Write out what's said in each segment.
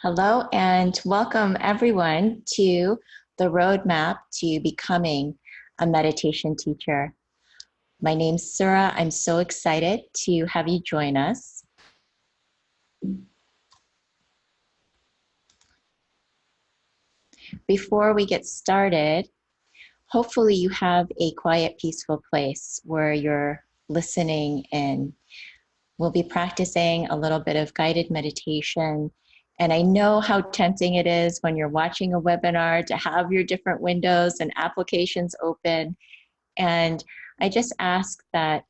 Hello and welcome everyone to the roadmap to becoming a meditation teacher. My name's Sura. I'm so excited to have you join us. Before we get started, hopefully you have a quiet, peaceful place where you're listening in. We'll be practicing a little bit of guided meditation. And I know how tempting it is when you're watching a webinar to have your different windows and applications open. And I just ask that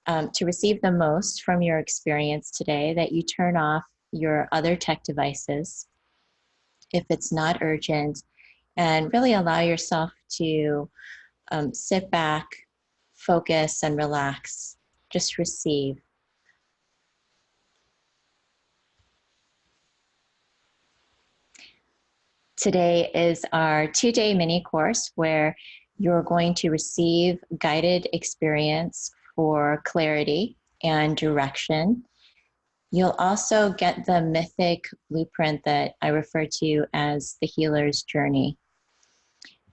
to receive the most from your experience today, that you turn off your other tech devices if it's not urgent, and really allow yourself to sit back, focus, and relax. Just receive. Today is our 2-day mini course where you're going to receive guided experience for clarity and direction. You'll also get the mythic blueprint that I refer to as the healer's journey.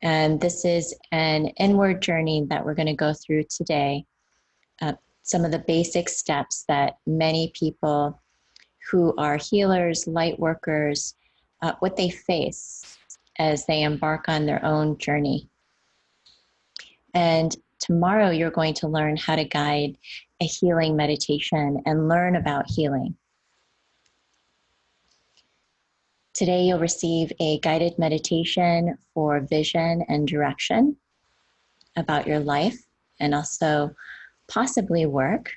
And this is an inward journey that we're going to go through today. Some of the basic steps that many people who are healers, light workers, what they face as they embark on their own journey. And tomorrow you're going to learn how to guide a healing meditation and learn about healing. Today you'll receive a guided meditation for vision and direction about your life and also possibly work.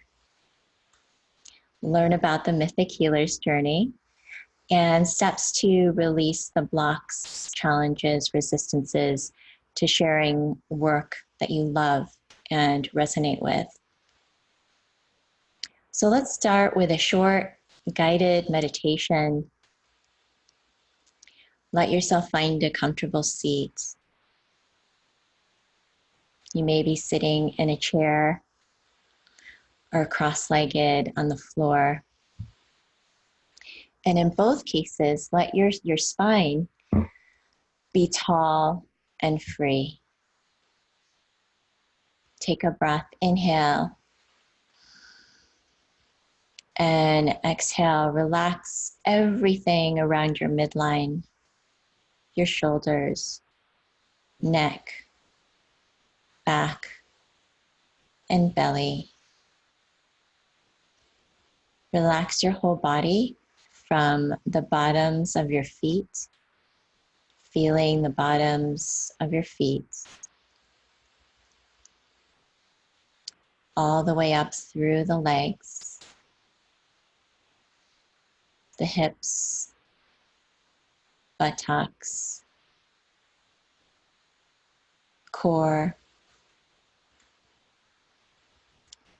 Learn about the mythic healer's journey and steps to release the blocks, challenges, resistances to sharing work that you love and resonate with. So let's start with a short guided meditation. Let yourself find a comfortable seat. You may be sitting in a chair or cross-legged on the floor. And in both cases, let your spine be tall and free. Take a breath, inhale. And exhale, relax everything around your midline, your shoulders, neck, back, and belly. Relax your whole body from the bottoms of your feet, feeling the bottoms of your feet, all the way up through the legs, the hips, buttocks, core,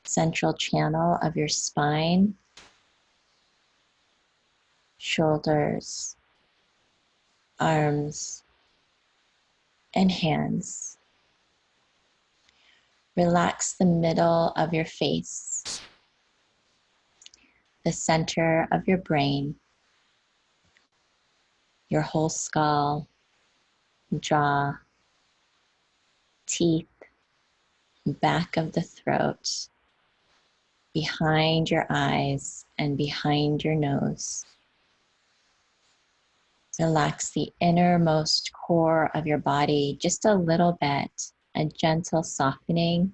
central channel of your spine, shoulders, arms, and hands. Relax the middle of your face, the center of your brain, your whole skull, jaw, teeth, back of the throat, behind your eyes and behind your nose. Relax the innermost core of your body just a little bit, a gentle softening,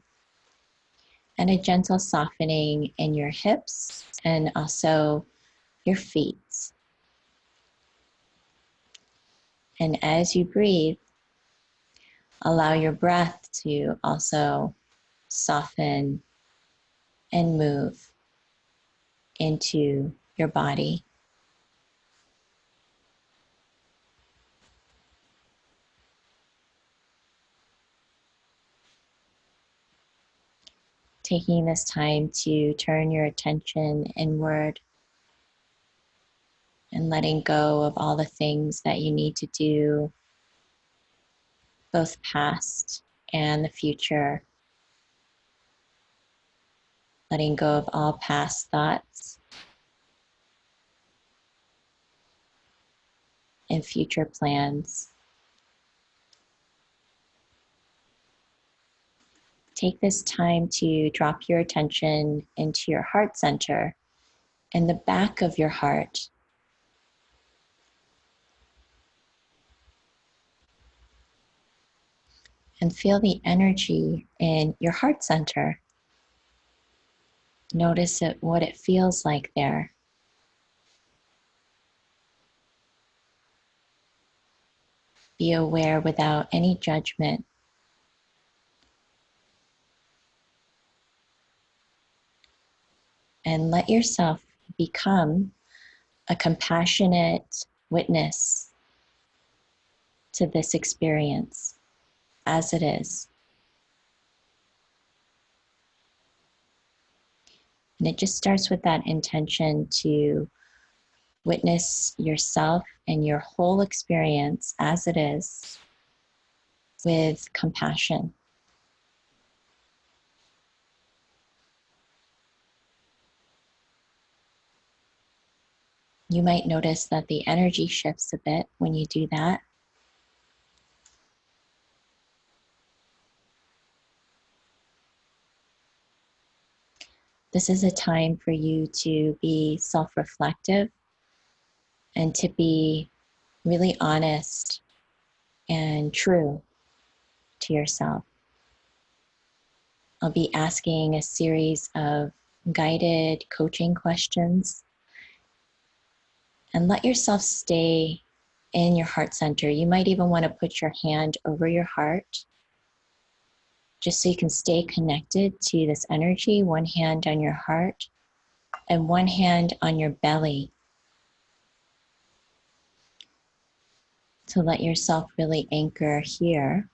and a gentle softening in your hips and also your feet. And as you breathe, allow your breath to also soften and move into your body. Taking this time to turn your attention inward and letting go of all the things that you need to do, both past and the future. Letting go of all past thoughts. and future plans. Take this time to drop your attention into your heart center and the back of your heart. And feel the energy in your heart center. Notice what it feels like there. Be aware without any judgment. And let yourself become a compassionate witness to this experience as it is. And it just starts with that intention to witness yourself and your whole experience as it is with compassion. You might notice that the energy shifts a bit when you do that. This is a time for you to be self-reflective and to be really honest and true to yourself. I'll be asking a series of guided coaching questions, and let yourself stay in your heart center. You might even want to put your hand over your heart just so you can stay connected to this energy. One hand on your heart and one hand on your belly, to let yourself really anchor here.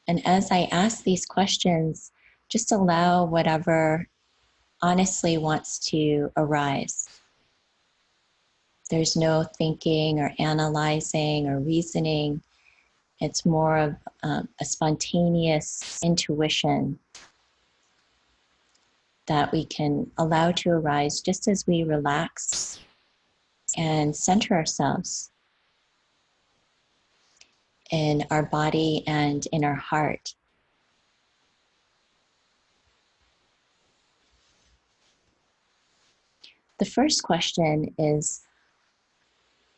And as I ask these questions, just allow whatever honestly wants to arise. There's no thinking or analyzing or reasoning. It's more of a spontaneous intuition that we can allow to arise just as we relax and center ourselves in our body and in our heart. The first question is,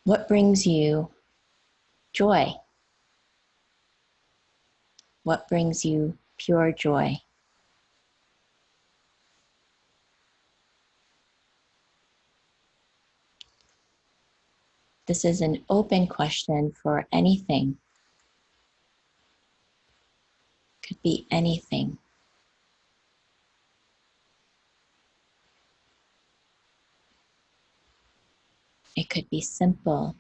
what brings you joy? What brings you pure joy? This is an open question for anything. Could be anything. It could be simple,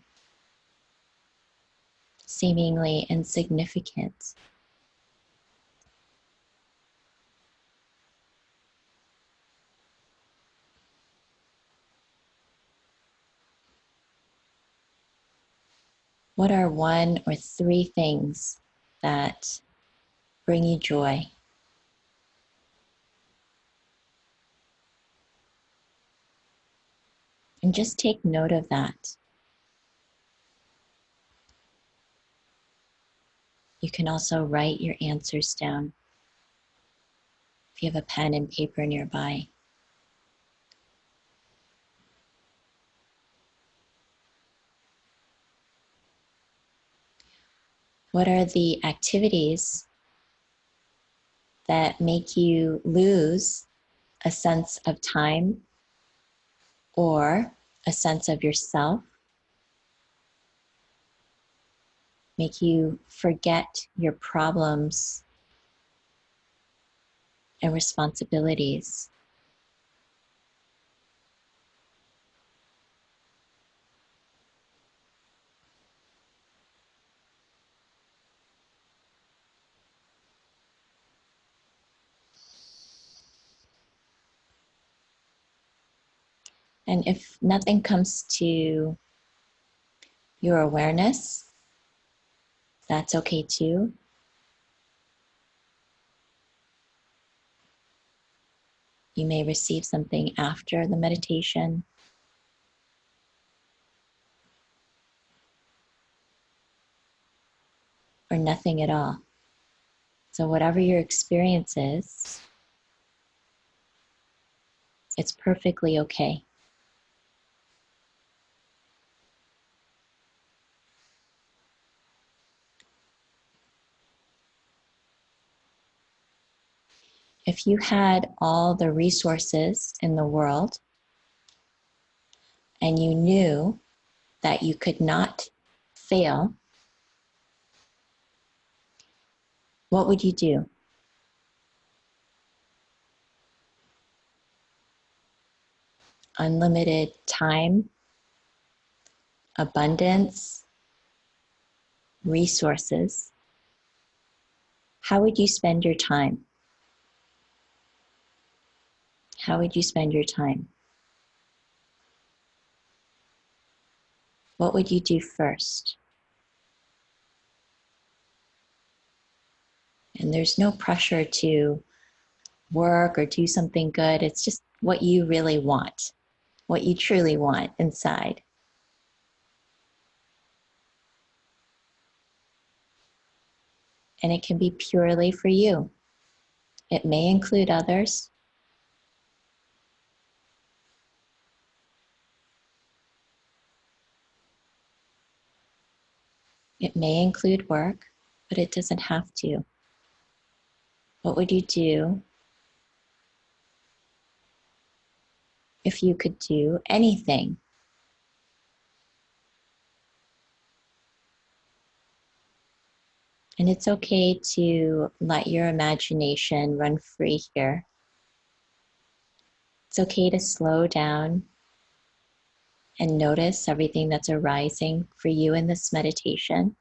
seemingly insignificant. What are one or three things that bring you joy? And just take note of that. You can also write your answers down if you have a pen and paper nearby. What are the activities that make you lose a sense of time or a sense of yourself? Make you forget your problems and responsibilities? And if nothing comes to your awareness, that's okay too. You may receive something after the meditation. nothing at all. So whatever your experience is, it's perfectly okay. If you had all the resources in the world and you knew that you could not fail, what would you do? Unlimited time, abundance, resources. How would you spend your time? How would you spend your time? What would you do first? And there's no pressure to work or do something good. It's just what you really want, what you truly want inside. And it can be purely for you. It may include others. It may include work, but it doesn't have to. What would you do if you could do anything? And it's okay to let your imagination run free here. It's okay to slow down and notice everything that's arising for you in this meditation.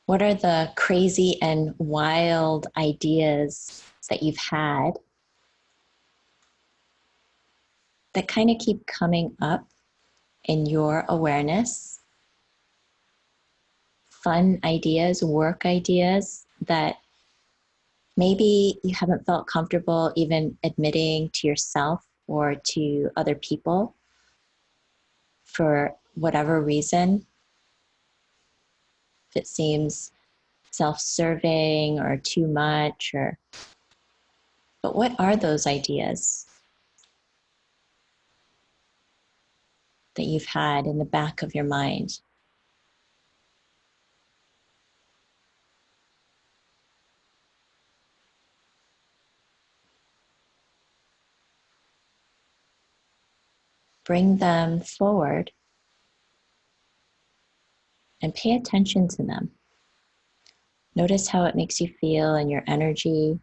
What are the crazy and wild ideas that you've had that kind of keep coming up in your awareness? Fun ideas, work ideas that maybe you haven't felt comfortable even admitting to yourself or to other people for whatever reason. If it seems self-serving or too much, but what are those ideas that you've had in the back of your mind? Bring them forward and pay attention to them. Notice how it makes you feel in your energy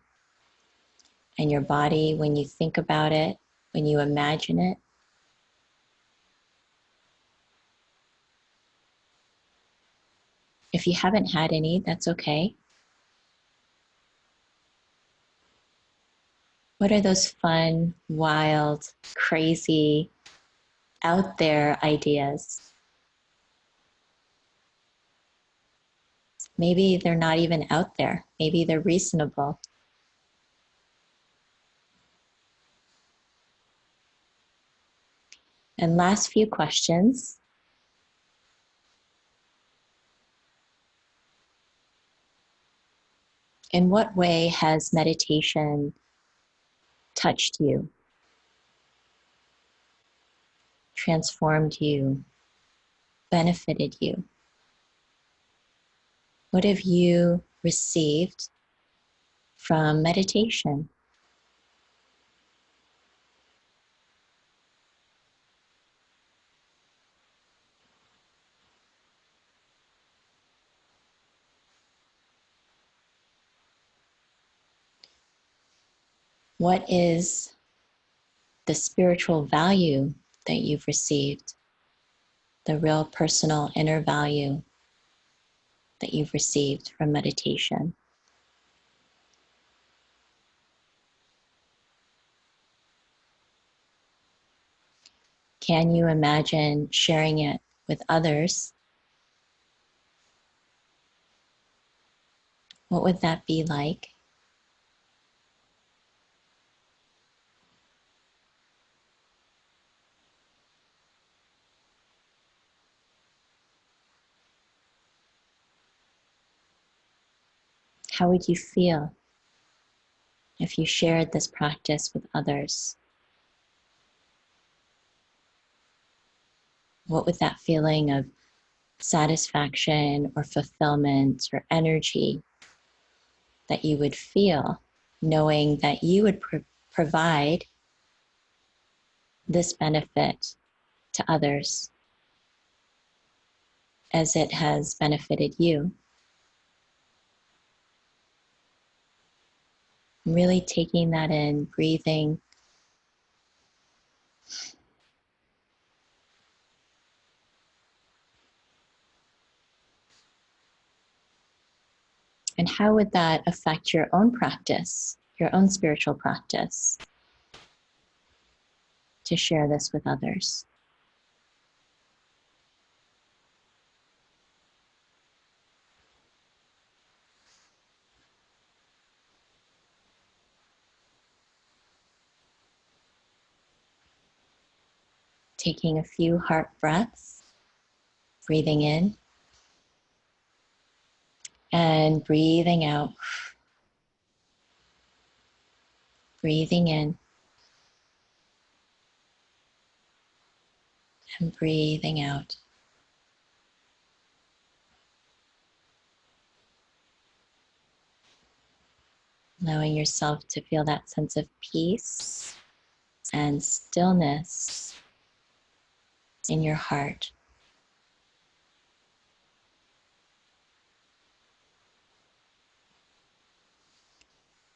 and your body when you think about it, when you imagine it. If you haven't had any, that's okay. What are those fun, wild, crazy, out there ideas? Maybe they're not even out there. Maybe they're reasonable. And last few questions. In what way has meditation touched you, transformed you, benefited you? What have you received from meditation? What is the spiritual value that you've received, the real personal inner value that you've received from meditation? Can you imagine sharing it with others? What would that be like? How would you feel if you shared this practice with others? What would that feeling of satisfaction or fulfillment or energy that you would feel knowing that you would provide this benefit to others as it has benefited you? Really taking that in, breathing. And how would that affect your own practice, your own spiritual practice, to share this with others? Taking a few heart breaths, breathing in and breathing out. Breathing in and breathing out. Allowing yourself to feel that sense of peace and stillness in your heart.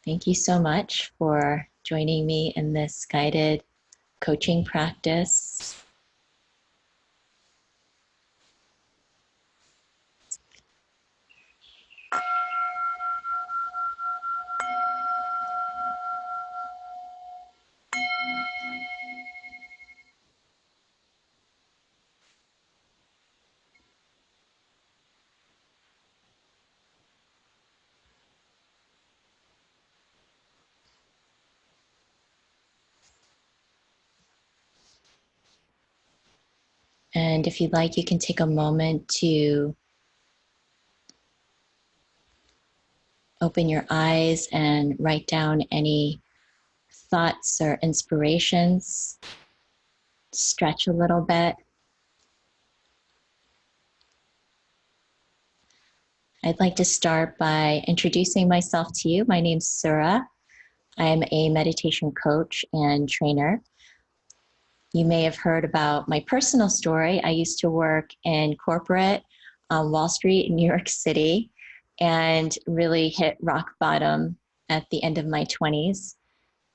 Thank you so much for joining me in this guided coaching practice. And if you'd like, you can take a moment to open your eyes and write down any thoughts or inspirations. Stretch a little bit. I'd like to start by introducing myself to you. My name's Sura. I'm a meditation coach and trainer. You may have heard about my personal story. I used to work in corporate on Wall Street in New York City and really hit rock bottom at the end of my 20s.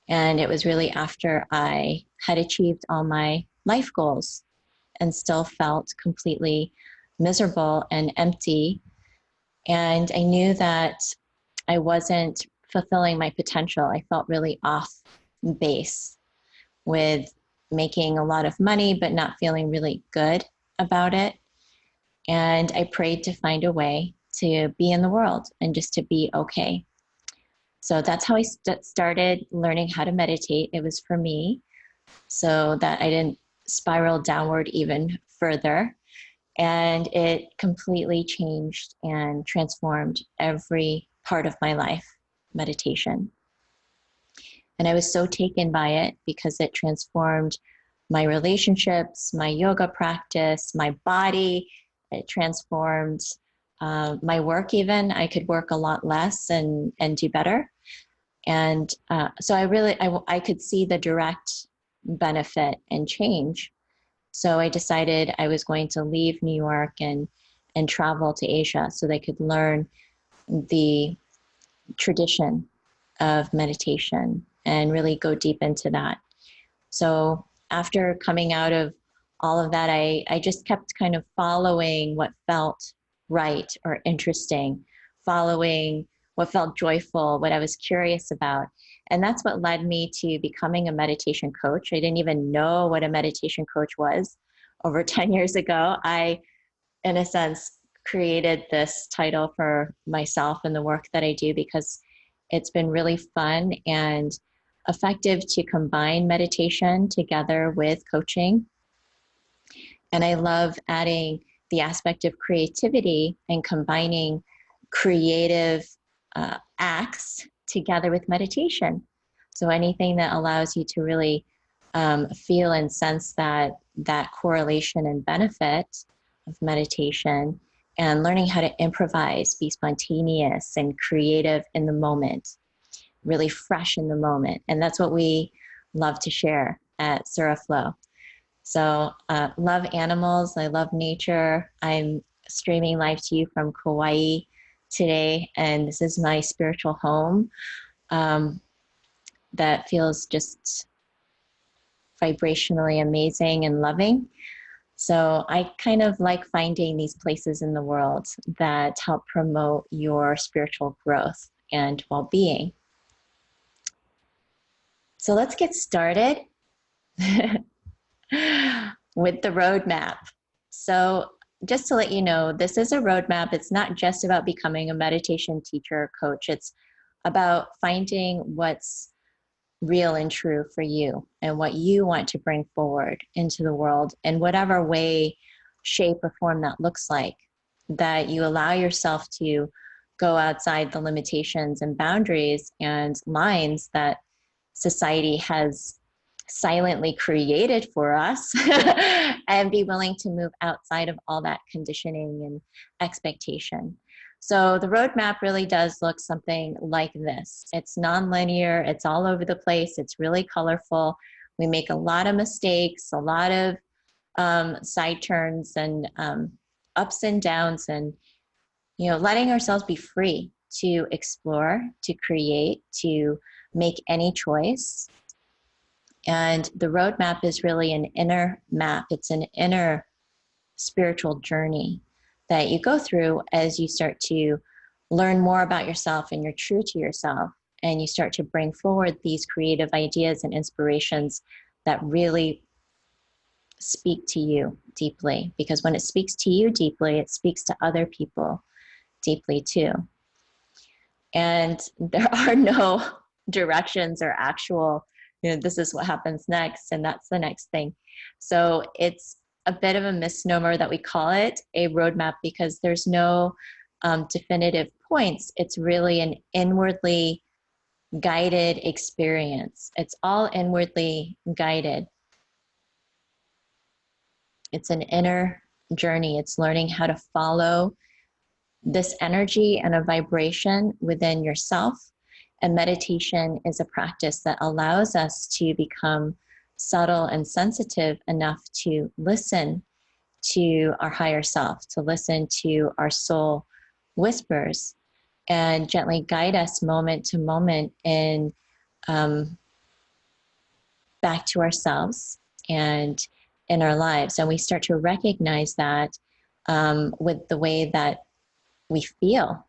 And it was really after I had achieved all my life goals and still felt completely miserable and empty. And I knew that I wasn't fulfilling my potential. I felt really off base with making a lot of money, but not feeling really good about it. And I prayed to find a way to be in the world and just to be okay. So that's how I started learning how to meditate. It was for me so that I didn't spiral downward even further. And it completely changed and transformed every part of my life, meditation. And I was so taken by it because it transformed my relationships, my yoga practice, my body. It transformed my work even. I could work a lot less and do better. And so I could see the direct benefit and change. So I decided I was going to leave New York and travel to Asia so they could learn the tradition of meditation and really go deep into that. So after coming out of all of that, I just kept kind of following what felt right or interesting, following what felt joyful, what I was curious about. And that's what led me to becoming a meditation coach. I didn't even know what a meditation coach was over 10 years ago. I, in a sense, created this title for myself and the work that I do because it's been really fun and effective to combine meditation together with coaching. And I love adding the aspect of creativity and combining creative acts together with meditation. So anything that allows you to really feel and sense that correlation and benefit of meditation, and learning how to improvise, be spontaneous and creative in the moment, really fresh in the moment. And that's what we love to share at Suraflow. So love animals. I love nature. I'm streaming live to you from Kauai today, and this is my spiritual home that feels just vibrationally amazing and loving. So I kind of like finding these places in the world that help promote your spiritual growth and well-being. So let's get started with the roadmap. So just to let you know, this is a roadmap. It's not just about becoming a meditation teacher or coach. It's about finding what's real and true for you and what you want to bring forward into the world in whatever way, shape, or form that looks like, that you allow yourself to go outside the limitations and boundaries and lines that society has silently created for us and be willing to move outside of all that conditioning and expectation. So the roadmap really does look something like this. It's nonlinear, it's all over the place, it's really colorful. We make a lot of mistakes, a lot of side turns and ups and downs, and letting ourselves be free to explore, to create, to make any choice. And the roadmap is really an inner map. It's an inner spiritual journey that you go through as you start to learn more about yourself and you're true to yourself. And you start to bring forward these creative ideas and inspirations that really speak to you deeply. Because when it speaks to you deeply, it speaks to other people deeply too. And there are no directions or actual, this is what happens next and that's the next thing. So it's a bit of a misnomer that we call it a roadmap, because there's no definitive points. It's really an inwardly guided experience. It's all inwardly guided. It's an inner journey. It's learning how to follow this energy and a vibration within yourself. And meditation is a practice that allows us to become subtle and sensitive enough to listen to our higher self, to listen to our soul whispers, and gently guide us moment to moment in back to ourselves and in our lives. And we start to recognize that with the way that we feel.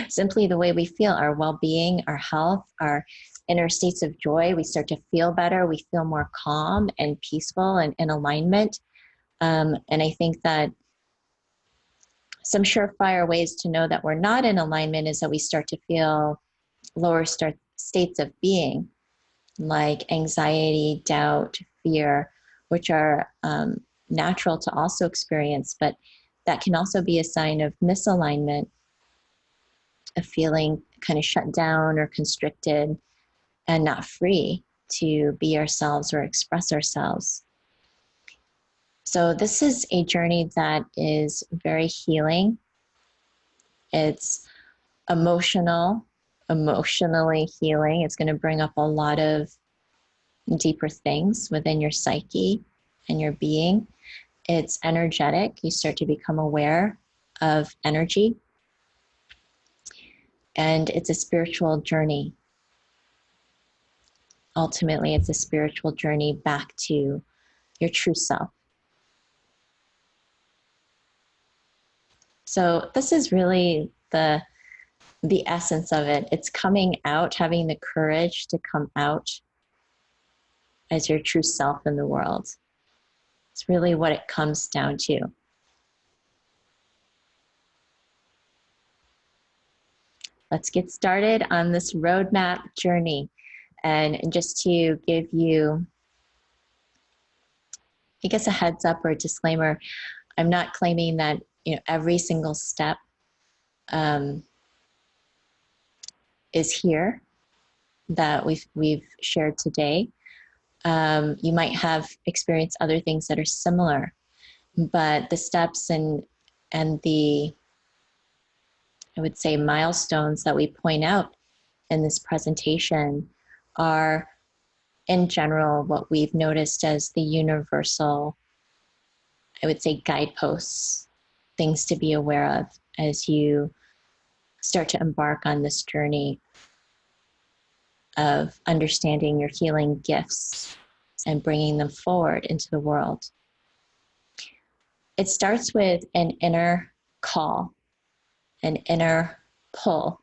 Simply the way we feel, our well-being, our health, our inner states of joy. We start to feel better. We feel more calm and peaceful and in alignment. And I think that some surefire ways to know that we're not in alignment is that we start to feel lower states of being, like anxiety, doubt, fear, which are natural to also experience, but that can also be a sign of misalignment, of feeling kind of shut down or constricted and not free to be ourselves or express ourselves. So this is a journey that is very healing. It's emotionally healing. It's going to bring up a lot of deeper things within your psyche and your being. It's energetic. You start to become aware of energy. And it's a spiritual journey. Ultimately, it's a spiritual journey back to your true self. So this is really the essence of it. It's coming out, having the courage to come out as your true self in the world. It's really what it comes down to. Let's get started on this roadmap journey. And just to give you, I guess, a heads up or a disclaimer, I'm not claiming that every single step is here that we've shared today. You might have experienced other things that are similar, but the steps and the, I would say, milestones that we point out in this presentation are, in general, what we've noticed as the universal, I would say, guideposts, things to be aware of as you start to embark on this journey of understanding your healing gifts and bringing them forward into the world. It starts with an inner call, an inner pull.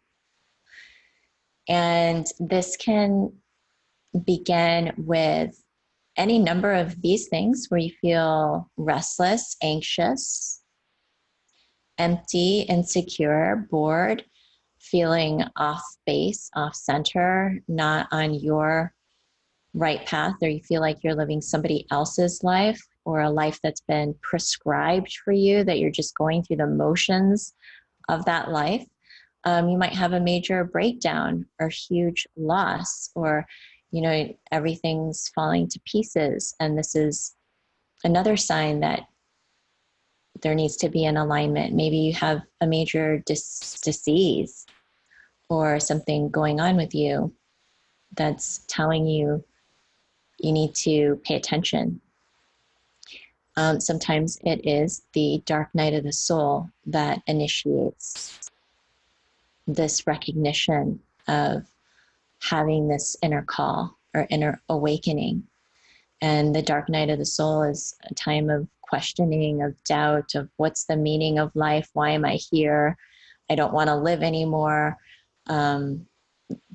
And this can begin with any number of these things where you feel restless, anxious, empty, insecure, bored, feeling off base, off center, not on your right path, or you feel like you're living somebody else's life or a life that's been prescribed for you, that you're just going through the motions of that life. You might have a major breakdown or huge loss, or, you know, everything's falling to pieces. And this is another sign that there needs to be an alignment. Maybe you have a major disease or something going on with you that's telling you you need to pay attention. Sometimes it is the dark night of the soul that initiates this recognition of having this inner call or inner awakening. And the dark night of the soul is a time of questioning, of doubt, of what's the meaning of life? Why am I here? I don't want to live anymore.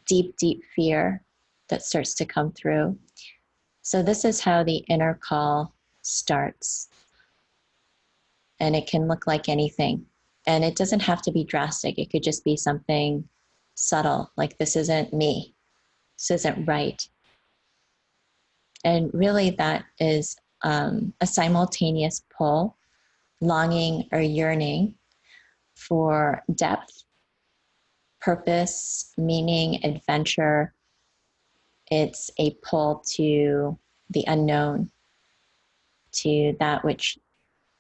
Deep, deep fear that starts to come through. So this is how the inner call starts. And it can look like anything. And it doesn't have to be drastic. It could just be something subtle, like this isn't me. This isn't right. And really that is a simultaneous pull, longing or yearning for depth, purpose, meaning, adventure. It's a pull to the unknown, to that which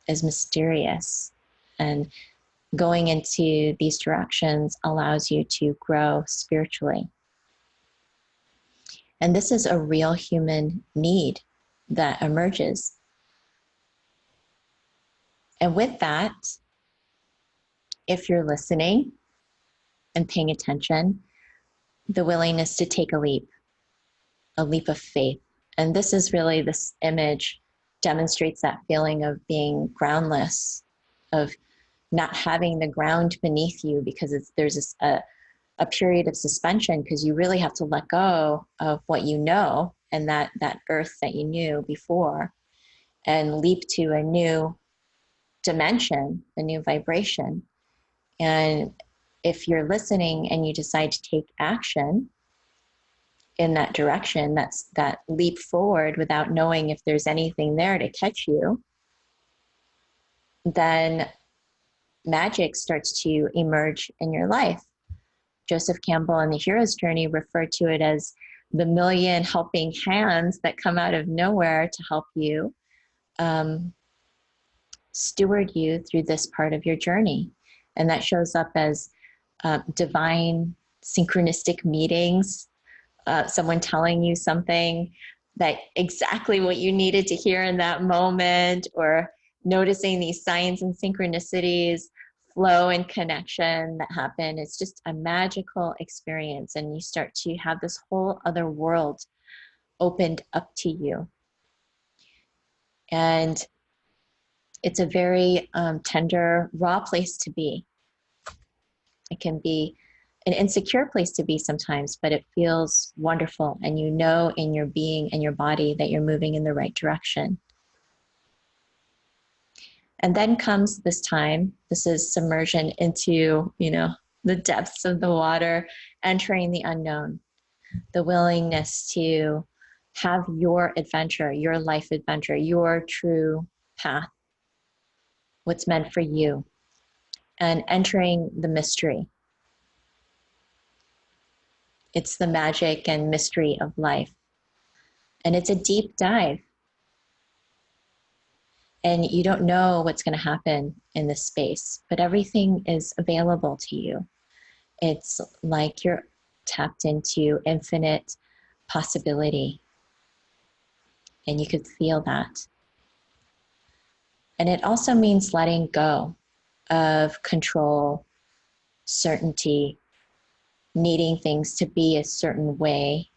is mysterious. And going into these directions allows you to grow spiritually. And this is a real human need that emerges. And with that, if you're listening and paying attention, the willingness to take a leap of faith. And this is really, this image demonstrates that feeling of being groundless, of not having the ground beneath you, because there's a period of suspension, because you really have to let go of what you know and that earth that you knew before, and leap to a new dimension, a new vibration. And if you're listening and you decide to take action in that direction, that's that leap forward without knowing if there's anything there to catch you, then magic starts to emerge in your life. Joseph Campbell in The Hero's Journey referred to it as the million helping hands that come out of nowhere to help you steward you through this part of your journey. And that shows up as divine synchronistic meetings, someone telling you something that exactly what you needed to hear in that moment, or noticing these signs and synchronicities, flow and connection that happen. It's just a magical experience, and you start to have this whole other world opened up to you. And it's a very tender, raw place to be. It can be an insecure place to be sometimes, but it feels wonderful, and you know in your being and your body that you're moving in the right direction. And then comes this time, this is submersion into, the depths of the water, entering the unknown, the willingness to have your adventure, your life adventure, your true path, what's meant for you, and entering the mystery. It's the magic and mystery of life. And it's a deep dive. And you don't know what's going to happen in this space, but everything is available to you. It's like you're tapped into infinite possibility, and you could feel that. And it also means letting go of control, certainty, needing things to be a certain way.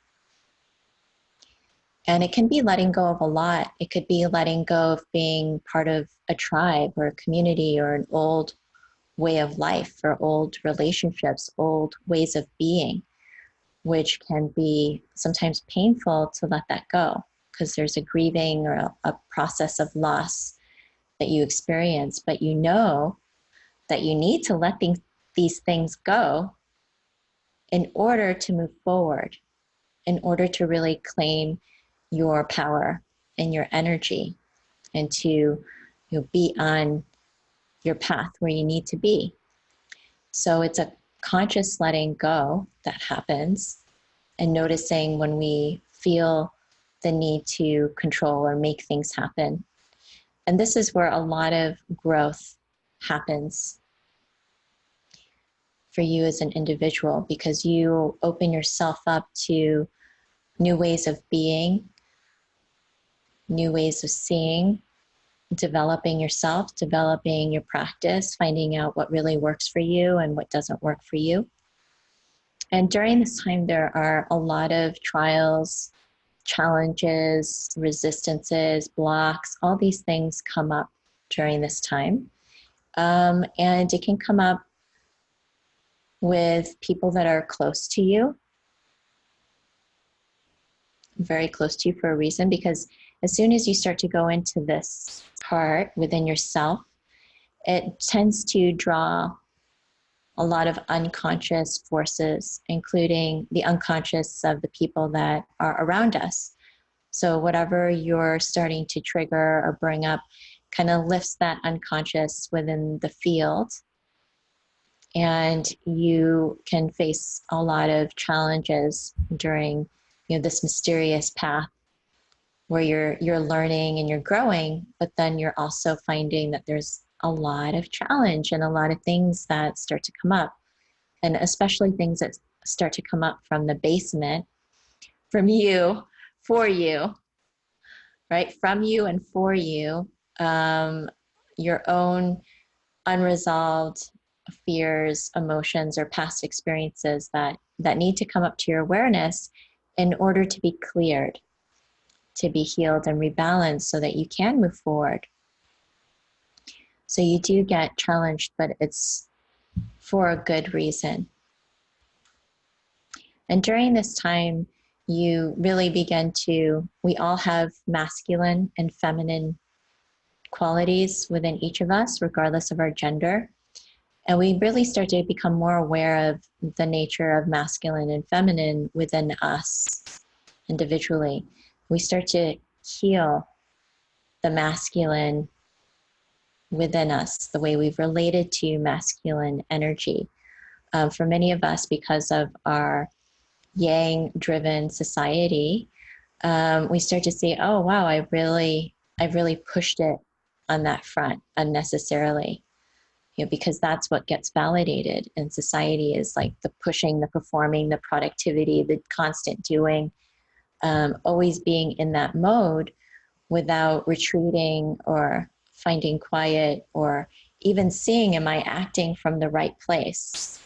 And it can be letting go of a lot. It could be letting go of being part of a tribe or a community or an old way of life or old relationships, old ways of being, which can be sometimes painful to let that go because there's a grieving or a process of loss that you experience, but you know that you need to let these things go in order to move forward, in order to really claim your power and your energy and to be on your path where you need to be. So it's a conscious letting go that happens and noticing when we feel the need to control or make things happen. And this is where a lot of growth happens for you as an individual, because you open yourself up to new ways of being, new ways of seeing, developing yourself, developing your practice, finding out what really works for you and what doesn't work for you. And during this time, there are a lot of trials, challenges, resistances, blocks, all these things come up during this time. And it can come up with people that are close to you, very close to you for a reason, because as soon as you start to go into this part within yourself, it tends to draw a lot of unconscious forces, including the unconscious of the people that are around us. So whatever you're starting to trigger or bring up kind of lifts that unconscious within the field. And you can face a lot of challenges during this mysterious path where you're learning and you're growing, but then you're also finding that there's a lot of challenge and a lot of things that start to come up, and especially things that start to come up from the basement, from you, for you, right? From you and for you, your own unresolved fears, emotions, or past experiences that need to come up to your awareness in order to be cleared, to be healed and rebalanced so that you can move forward. So you do get challenged, but it's for a good reason. And during this time, you really we all have masculine and feminine qualities within each of us, regardless of our gender. And we really start to become more aware of the nature of masculine and feminine within us individually. We start to heal the masculine within us, the way we've related to masculine energy. For many of us, because of our yang-driven society, we start to see, oh wow, I've really pushed it on that front unnecessarily. Because that's what gets validated in society, is like the pushing, the performing, the productivity, the constant doing, always being in that mode without retreating or finding quiet or even seeing, am I acting from the right place?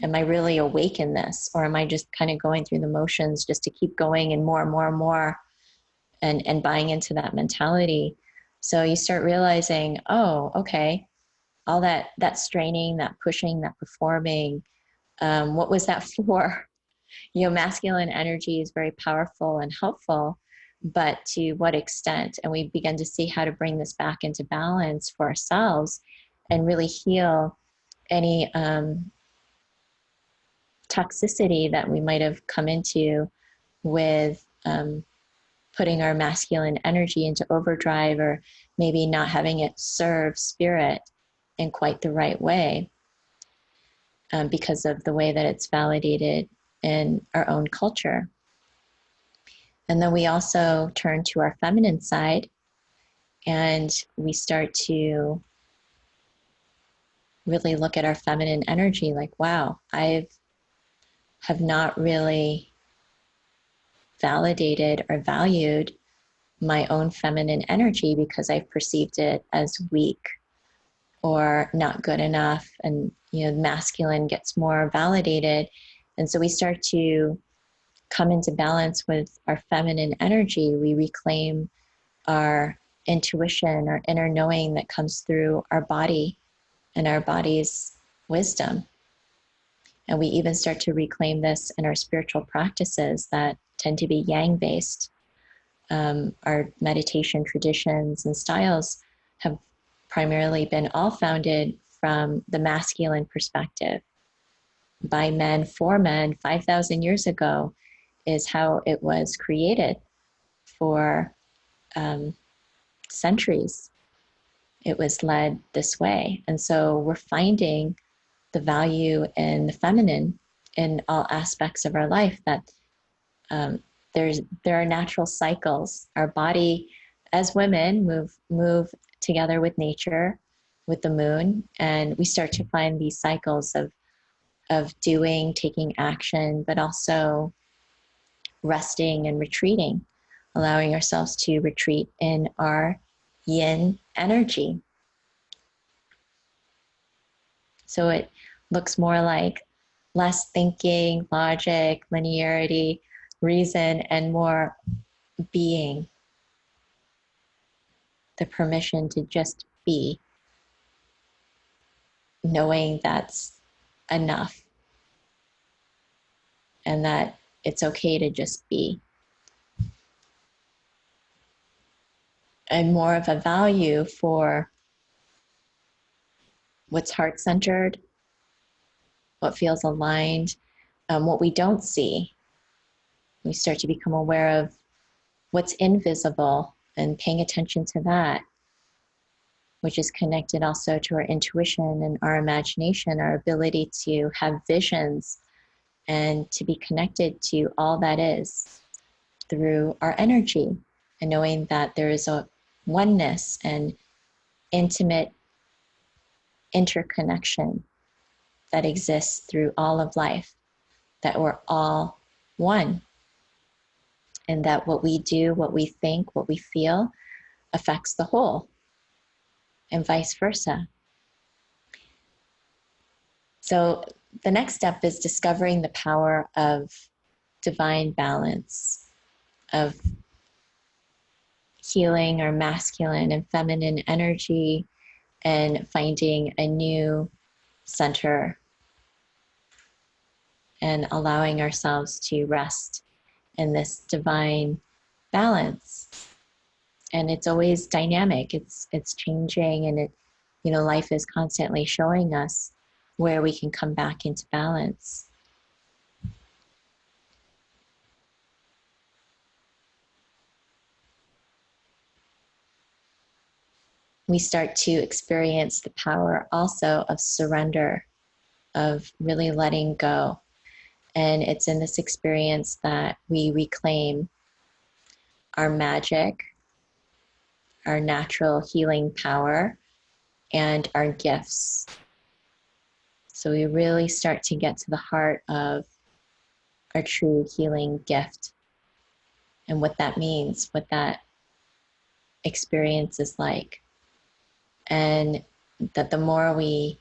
Am I really awake in this? Or am I just kind of going through the motions just to keep going and more and more and more and buying into that mentality? So you start realizing, oh, okay, all that straining, that pushing, that performing, what was that for? Masculine energy is very powerful and helpful, but to what extent? And we begin to see how to bring this back into balance for ourselves and really heal any toxicity that we might have come into with putting our masculine energy into overdrive, or maybe not having it serve spirit in quite the right way, because of the way that it's validated in our own culture. And then we also turn to our feminine side, and we start to really look at our feminine energy like, wow, I have not really validated or valued my own feminine energy because I've perceived it as weak or not good enough. And, masculine gets more validated. And so we start to come into balance with our feminine energy. We reclaim our intuition, our inner knowing that comes through our body and our body's wisdom. And we even start to reclaim this in our spiritual practices that tend to be yang based. Our meditation traditions and styles have primarily been all founded from the masculine perspective. By men, for men, 5,000 years ago is how it was created for centuries. It was led this way. And so we're finding the value in the feminine in all aspects of our life, that there are natural cycles. Our body, as women, move together with nature, with the moon, and we start to find these cycles of doing, taking action, but also resting and retreating, allowing ourselves to retreat in our yin energy. So it looks more like less thinking, logic, linearity, reason, and more being. The permission to just be, knowing that's enough and that it's okay to just be. And more of a value for what's heart-centered, what feels aligned, what we don't see. We start to become aware of what's invisible and paying attention to that, which is connected also to our intuition and our imagination, our ability to have visions and to be connected to all that is through our energy, and knowing that there is a oneness and intimate interconnection that exists through all of life, that we're all one, and that what we do, what we think, what we feel affects the whole, and vice versa. So the next step is discovering the power of divine balance, of healing our masculine and feminine energy, and finding a new center and allowing ourselves to rest in this divine balance. And it's always dynamic. It's changing, and life is constantly showing us where we can come back into balance. We start to experience the power also of surrender, of really letting go. And it's in this experience that we reclaim our magic, our natural healing power, and our gifts. So we really start to get to the heart of our true healing gift and what that means, what that experience is like. And that the more we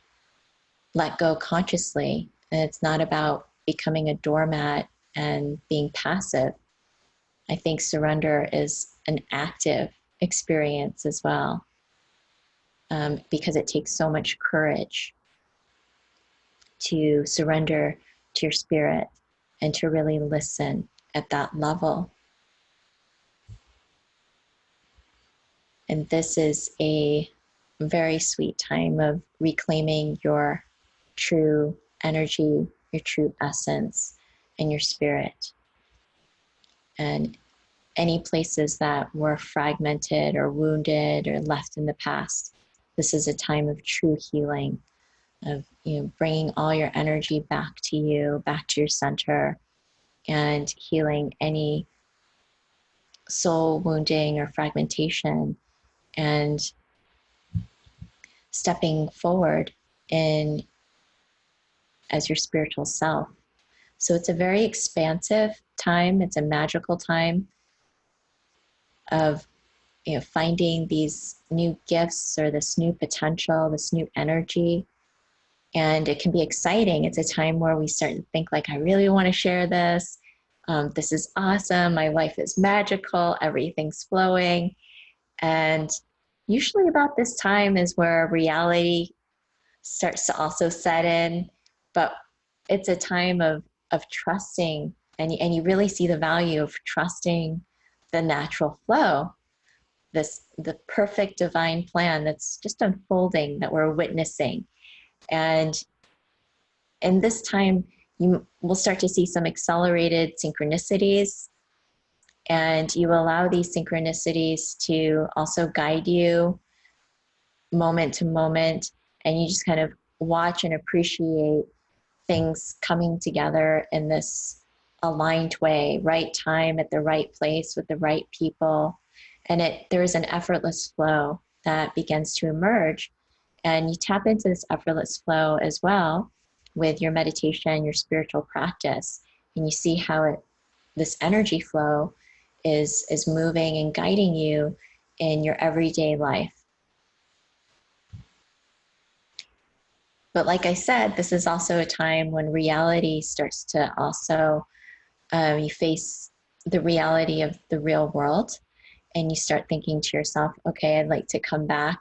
let go consciously, and it's not about becoming a doormat and being passive. I think surrender is an active experience as well, because it takes so much courage to surrender to your spirit and to really listen at that level. And this is a very sweet time of reclaiming your true energy, your true essence, and your spirit. And any places that were fragmented or wounded or left in the past, this is a time of true healing, of bringing all your energy back to you, back to your center, and healing any soul wounding or fragmentation, and stepping forward in as your spiritual self. So it's a very expansive time. It's a magical time of finding these new gifts or this new potential, this new energy. And it can be exciting. It's a time where we start to think like, I really want to share this. This is awesome. My life is magical. Everything's flowing. And usually about this time is where reality starts to also set in. But it's a time of trusting, and you really see the value of trusting the natural flow, the perfect divine plan that's just unfolding, that we're witnessing. And in this time, you will start to see some accelerated synchronicities, and you allow these synchronicities to also guide you moment to moment, and you just kind of watch and appreciate things coming together in this aligned way, right time at the right place with the right people. And there is an effortless flow that begins to emerge. And you tap into this effortless flow as well with your meditation, your spiritual practice. And you see how this energy flow is moving and guiding you in your everyday life. But like I said, this is also a time when reality starts to also, you face the reality of the real world, and you start thinking to yourself, okay, I'd like to come back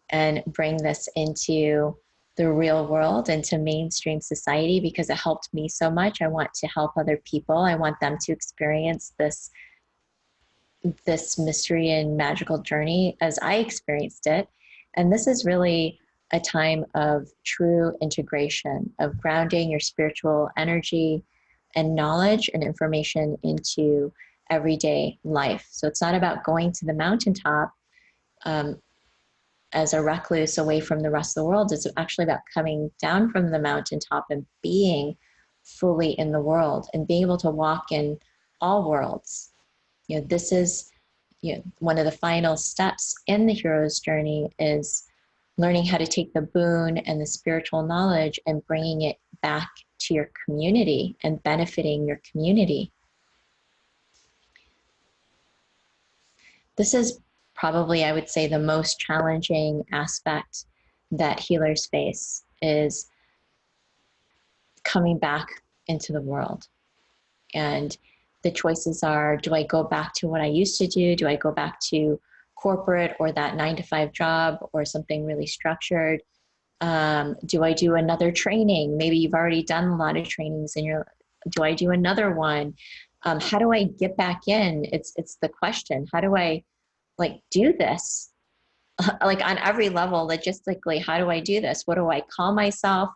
and bring this into the real world, into mainstream society, because it helped me so much. I want to help other people. I want them to experience this mystery and magical journey as I experienced it. And this is really a time of true integration, of grounding your spiritual energy and knowledge and information into everyday life. So it's not about going to the mountaintop as a recluse away from the rest of the world. It's actually about coming down from the mountaintop and being fully in the world and being able to walk in all worlds. This is one of the final steps in the hero's journey, is learning how to take the boon and the spiritual knowledge and bringing it back to your community and benefiting your community. This is probably, I would say, the most challenging aspect that healers face, is coming back into the world. And the choices are, do I go back to what I used to do? Do I go back to corporate or that 9-to-5 job or something really structured? Do I do another training? Maybe you've already done a lot of trainings and do I do another one? How do I get back in? It's the question. How do I do this? On every level, logistically, how do I do this? What do I call myself?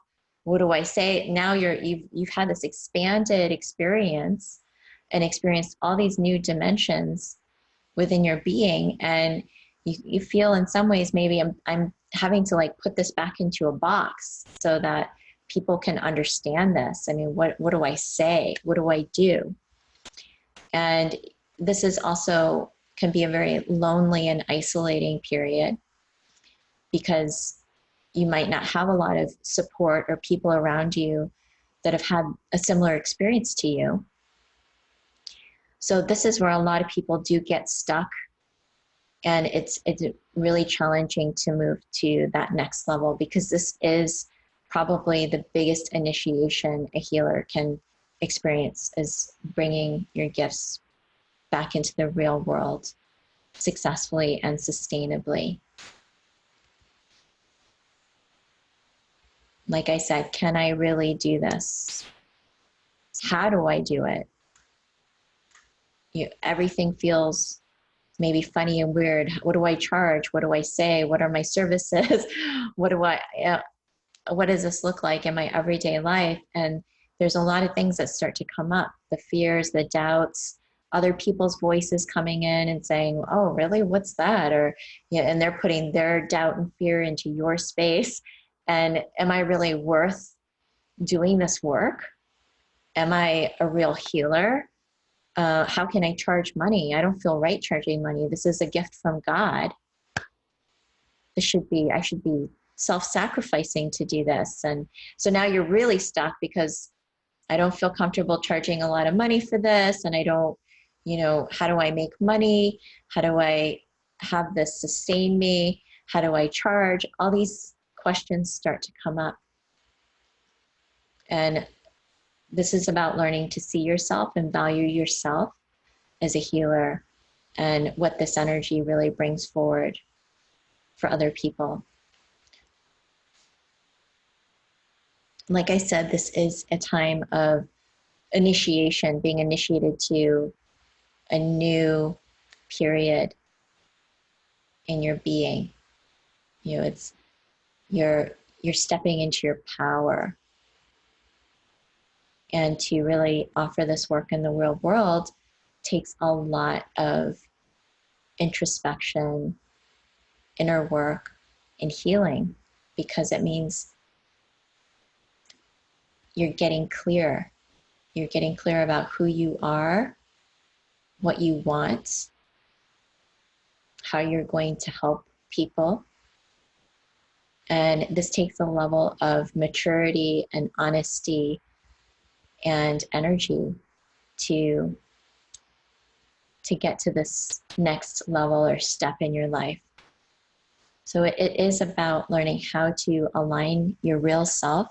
What do I say? Now you've had this expanded experience and experienced all these new dimensions within your being, and you feel in some ways maybe I'm having to put this back into a box so that people can understand this. I mean, what do I say? What do I do? And this is also can be a very lonely and isolating period, because you might not have a lot of support or people around you that have had a similar experience to you. So this is where a lot of people do get stuck, and it's really challenging to move to that next level, because this is probably the biggest initiation a healer can experience, is bringing your gifts back into the real world successfully and sustainably. Like I said, can I really do this? How do I do it? Everything feels maybe funny and weird. What do I charge? What do I say? What are my services? What does this look like in my everyday life? And there's a lot of things that start to come up, the fears, the doubts, other people's voices coming in and saying, oh, really? What's that? Or, and they're putting their doubt and fear into your space. And am I really worth doing this work? Am I a real healer? How can I charge money? I don't feel right charging money. This is a gift from God. I should be self-sacrificing to do this. And so now you're really stuck because I don't feel comfortable charging a lot of money for this. And I don't, how do I make money? How do I have this sustain me? How do I charge? All these questions start to come up. And this is about learning to see yourself and value yourself as a healer and what this energy really brings forward for other people. Like I said, this is a time of initiation, being initiated to a new period in your being. It's you're stepping into your power. And to really offer this work in the real world takes a lot of introspection, inner work, and healing, because it means you're getting clear. You're getting clear about who you are, what you want, how you're going to help people. And this takes a level of maturity and honesty and energy to get to this next level or step in your life. So it is about learning how to align your real self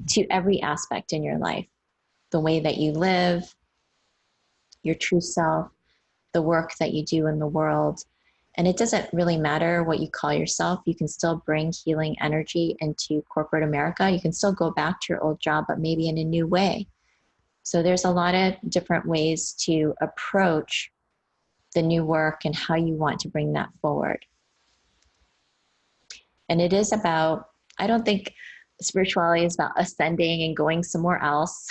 to every aspect in your life. The way that you live, your true self, the work that you do in the world. And it doesn't really matter what you call yourself. You can still bring healing energy into corporate America. You can still go back to your old job, but maybe in a new way. So there's a lot of different ways to approach the new work and how you want to bring that forward. And it is about, I don't think spirituality is about ascending and going somewhere else.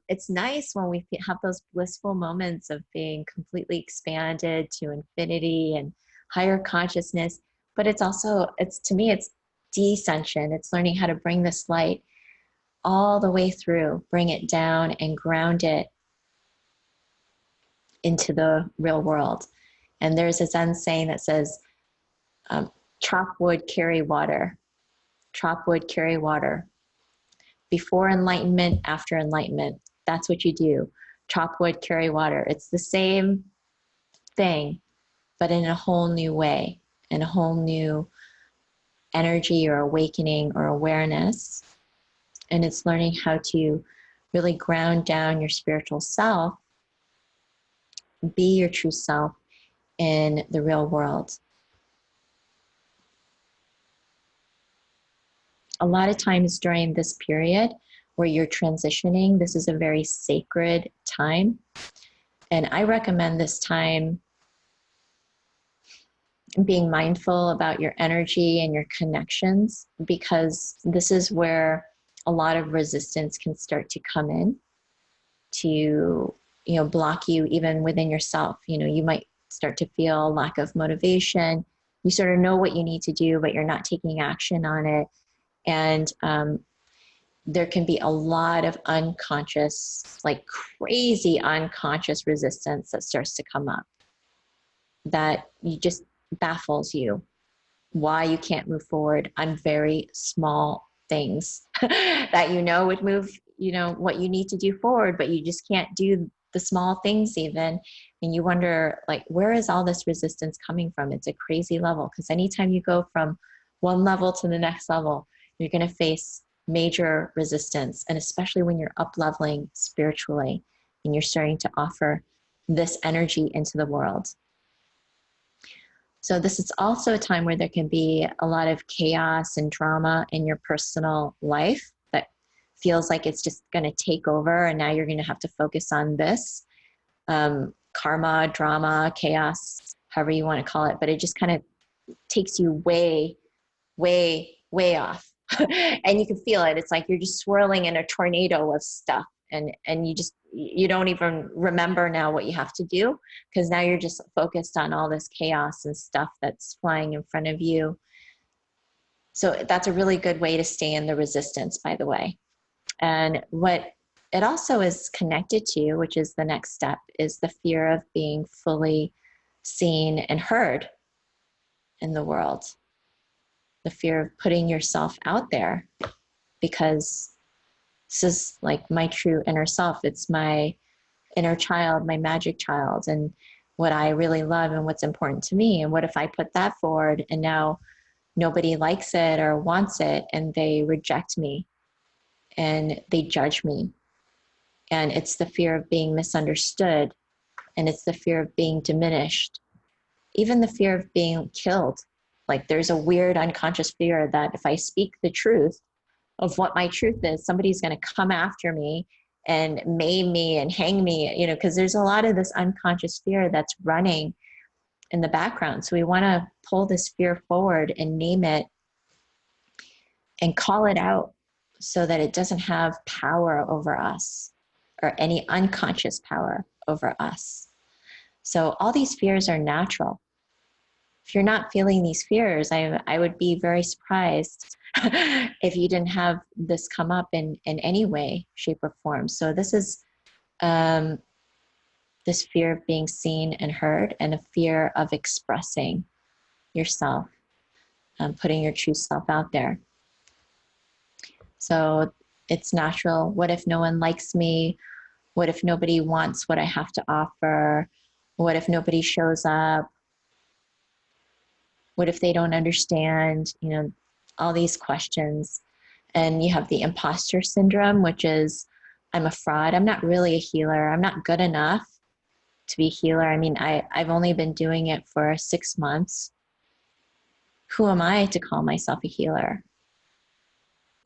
It's nice when we have those blissful moments of being completely expanded to infinity and higher consciousness. But it's also, to me, it's descension. It's learning how to bring this light all the way through, bring it down and ground it into the real world. And there's a Zen saying that says, chop wood, carry water. Chop wood, carry water. Before enlightenment, after enlightenment. That's what you do. Chop wood, carry water. It's the same thing, but in a whole new way, in a whole new energy or awakening or awareness. And it's learning how to really ground down your spiritual self, be your true self in the real world. A lot of times during this period where you're transitioning, this is a very sacred time. And I recommend this time being mindful about your energy and your connections, because this is where a lot of resistance can start to come in to, block you even within yourself. You might start to feel lack of motivation. You sort of know what you need to do, but you're not taking action on it. And there can be a lot of unconscious, like crazy unconscious resistance that starts to come up that just baffles you why you can't move forward on very small things that would move, what you need to do forward, but you just can't do the small things even. And you wonder, like, where is all this resistance coming from? It's a crazy level, because anytime you go from one level to the next level, you're going to face major resistance. And especially when you're up leveling spiritually and you're starting to offer this energy into the world. So this is also a time where there can be a lot of chaos and drama in your personal life that feels like it's just going to take over. And now you're going to have to focus on this karma, drama, chaos, however you want to call it. But it just kind of takes you way, way, way off. And you can feel it. It's like you're just swirling in a tornado of stuff. And you don't even remember now what you have to do, because now you're just focused on all this chaos and stuff that's flying in front of you. So that's a really good way to stay in the resistance, by the way. And what it also is connected to, which is the next step, is the fear of being fully seen and heard in the world. The fear of putting yourself out there, because this is like my true inner self. It's my inner child, my magic child, and what I really love and what's important to me. And what if I put that forward and now nobody likes it or wants it, and they reject me and they judge me? And it's the fear of being misunderstood, and it's the fear of being diminished, even the fear of being killed. Like there's a weird unconscious fear that if I speak the truth of what my truth is, somebody's going to come after me and maim me and hang me, you know, because there's a lot of this unconscious fear that's running in the background. So we want to pull this fear forward and name it and call it out so that it doesn't have power over us or any unconscious power over us. So all these fears are natural. If you're not feeling these fears, I would be very surprised if you didn't have this come up in any way, shape, or form. So this is this fear of being seen and heard, and a fear of expressing yourself, putting your true self out there. So it's natural. What if no one likes me? What if nobody wants what I have to offer? What if nobody shows up? What if they don't understand? You know, all these questions. And you have the imposter syndrome, which is, I'm a fraud. I'm not really a healer. I'm not good enough to be a healer. I mean, I've only been doing it for 6 months. Who am I to call myself a healer?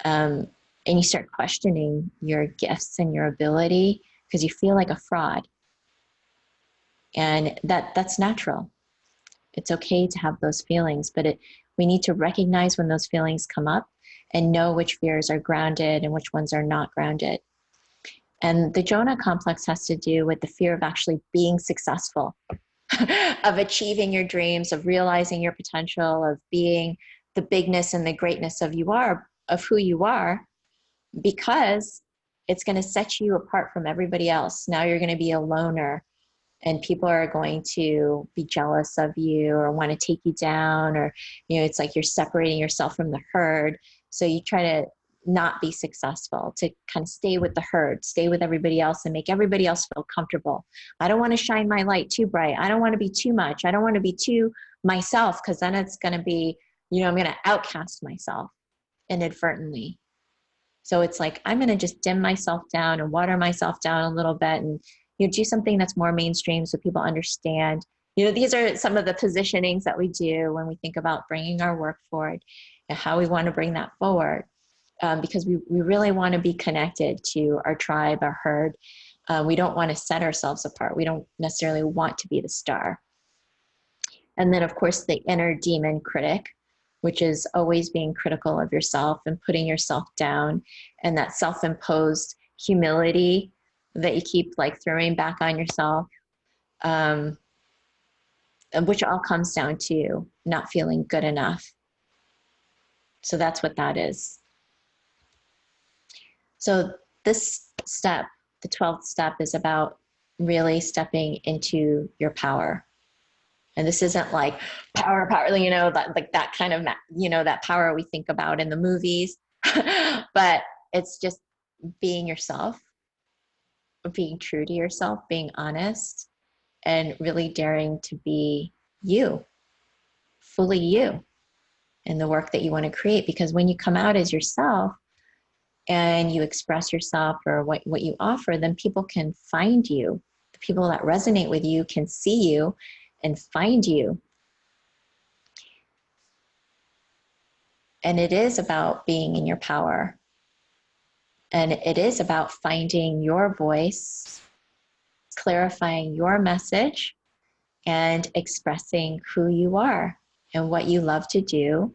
And you start questioning your gifts and your ability because you feel like a fraud. And that's natural. It's okay to have those feelings, but we need to recognize when those feelings come up and know which fears are grounded and which ones are not grounded. And the Jonah complex has to do with the fear of actually being successful, of achieving your dreams, of realizing your potential, of being the bigness and the greatness of who you are, because it's going to set you apart from everybody else. Now you're going to be a loner, and people are going to be jealous of you or want to take you down, or, you know, it's like you're separating yourself from the herd. So you try to not be successful, to kind of stay with the herd, stay with everybody else and make everybody else feel comfortable. I don't want to shine my light too bright. I don't want to be too much. I don't want to be too myself, because then it's going to be, you know, I'm going to outcast myself inadvertently. So it's like, I'm going to just dim myself down and water myself down a little bit, and, you know, do something that's more mainstream so people understand. You know, these are some of the positionings that we do when we think about bringing our work forward and how we want to bring that forward, because we really want to be connected to our tribe, our herd. We don't want to set ourselves apart. We don't necessarily want to be the star. And then, of course, the inner demon critic, which is always being critical of yourself and putting yourself down, and that self-imposed humility that you keep like throwing back on yourself, which all comes down to not feeling good enough. So that's what that is. So this step, the 12th step, is about really stepping into your power. And this isn't like power, you know, that kind of, you know, that power we think about in the movies, but it's just being yourself, being true to yourself, being honest, and really daring to be you, fully you, in the work that you want to create. Because when you come out as yourself and you express yourself or what you offer, then people can find you. The people that resonate with you can see you and find you. And it is about being in your power. And it is about finding your voice, clarifying your message, and expressing who you are and what you love to do,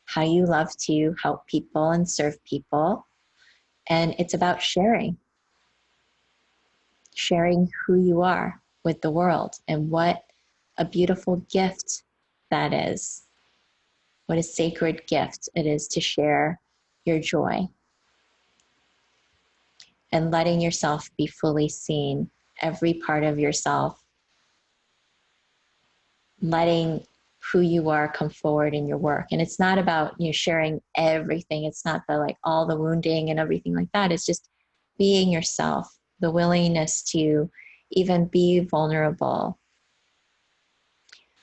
how you love to help people and serve people. And it's about sharing who you are with the world, and what a beautiful gift that is. What a sacred gift it is to share your joy. and letting yourself be fully seen, every part of yourself, letting who you are come forward in your work. And it's not about, you know, sharing everything. It's not the like all the wounding and everything like that. It's just being yourself, the willingness to even be vulnerable.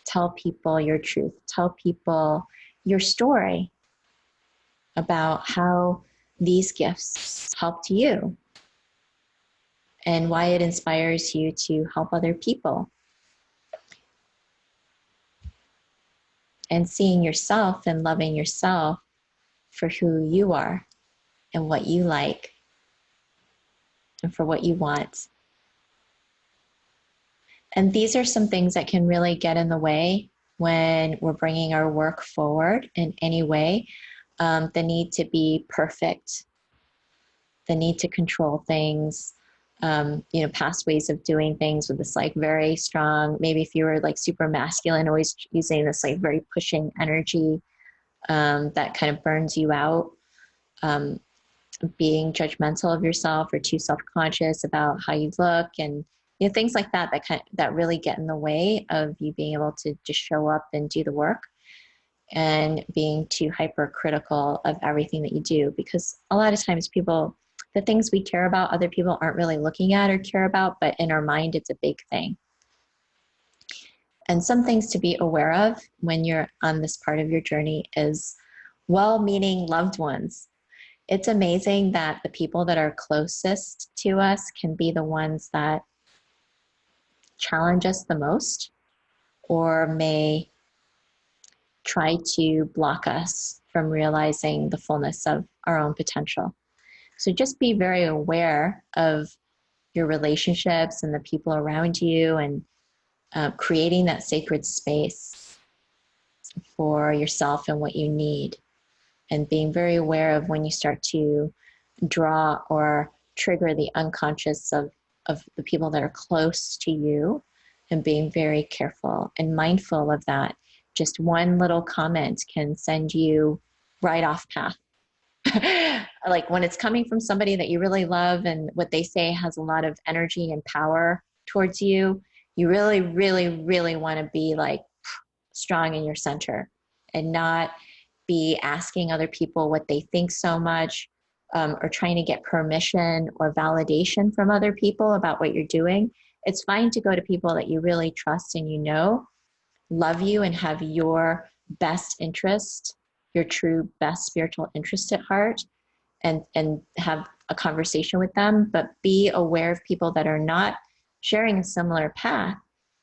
Tell people your truth. Tell people your story about how these gifts helped you and why it inspires you to help other people. And seeing yourself and loving yourself for who you are and what you like and for what you want. And these are some things that can really get in the way when we're bringing our work forward in any way. The need to be perfect, the need to control things, you know, past ways of doing things with this like very strong, maybe if you were like super masculine, always using this like very pushing energy that kind of burns you out, being judgmental of yourself or too self-conscious about how you look, and you know, things like that that really get in the way of you being able to just show up and do the work, and being too hypercritical of everything that you do, because a lot of times people, the things we care about, other people aren't really looking at or care about, but in our mind, it's a big thing. And some things to be aware of when you're on this part of your journey is well-meaning loved ones. It's amazing that the people that are closest to us can be the ones that challenge us the most, or may try to block us from realizing the fullness of our own potential. So just be very aware of your relationships and the people around you, and creating that sacred space for yourself and what you need. And being very aware of when you start to draw or trigger the unconscious of the people that are close to you, and being very careful and mindful of that. Just one little comment can send you right off path. Like when it's coming from somebody that you really love and what they say has a lot of energy and power towards you, you really, really, really want to be like strong in your center and not be asking other people what they think so much, or trying to get permission or validation from other people about what you're doing. It's fine to go to people that you really trust and you know love you and have your best interest, your true best spiritual interest at heart, and have a conversation with them. But be aware of people that are not sharing a similar path,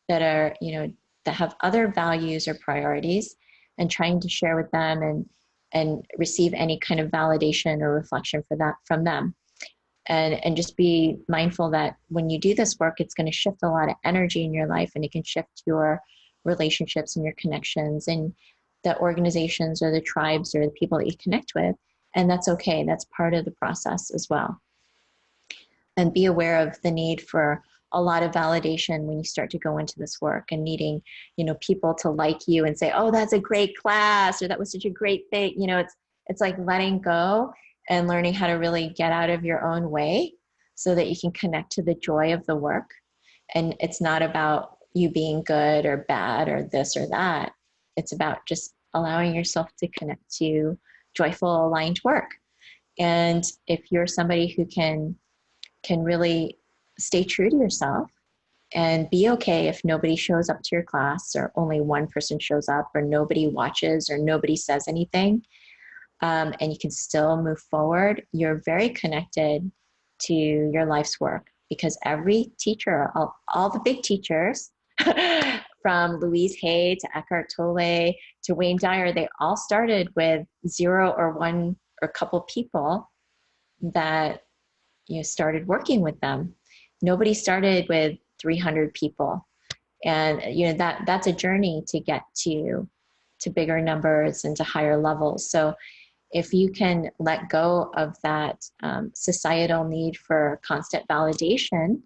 that are, you know, that have other values or priorities, and trying to share with them and receive any kind of validation or reflection for that from them. And just be mindful that when you do this work, it's going to shift a lot of energy in your life, and it can shift your relationships and your connections and the organizations or the tribes or the people that you connect with. And that's okay. That's part of the process as well. And be aware of the need for a lot of validation when you start to go into this work, and needing, you know, people to like you and say, oh, that's a great class, or that was such a great thing. You know, it's like letting go and learning how to really get out of your own way so that you can connect to the joy of the work. And it's not about you being good or bad or this or that. It's about just allowing yourself to connect to joyful, aligned work. And if you're somebody who can really stay true to yourself and be okay if nobody shows up to your class, or only one person shows up, or nobody watches, or nobody says anything, and you can still move forward, you're very connected to your life's work. Because every teacher, all the big teachers, from Louise Hay to Eckhart Tolle to Wayne Dyer, they all started with 0 or 1 or a couple people that, you know, started working with them. Nobody started with 300 people. And, you know, that's a journey to get to bigger numbers and to higher levels. So if you can let go of that societal need for constant validation,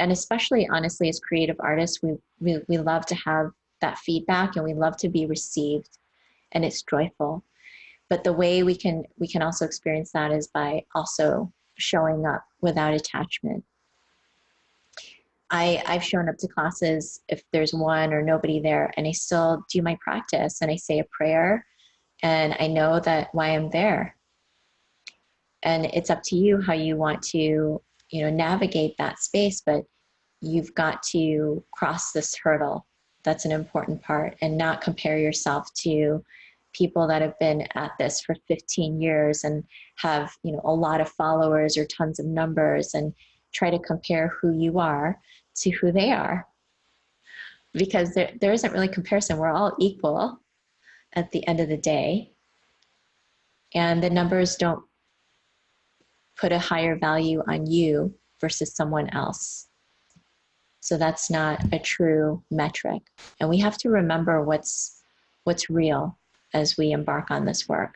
and especially, honestly, as creative artists, we love to have that feedback, and we love to be received, and it's joyful. But the way we can also experience that is by also showing up without attachment. I've shown up to classes if there's one or nobody there, and I still do my practice and I say a prayer and I know that why I'm there. And it's up to you how you want to, navigate that space, but you've got to cross this hurdle. That's an important part, and not compare yourself to people that have been at this for 15 years and have, a lot of followers or tons of numbers, and try to compare who you are to who they are. Because there isn't really comparison. We're all equal at the end of the day. And the numbers don't put a higher value on you versus someone else. So that's not a true metric. And we have to remember what's real as we embark on this work.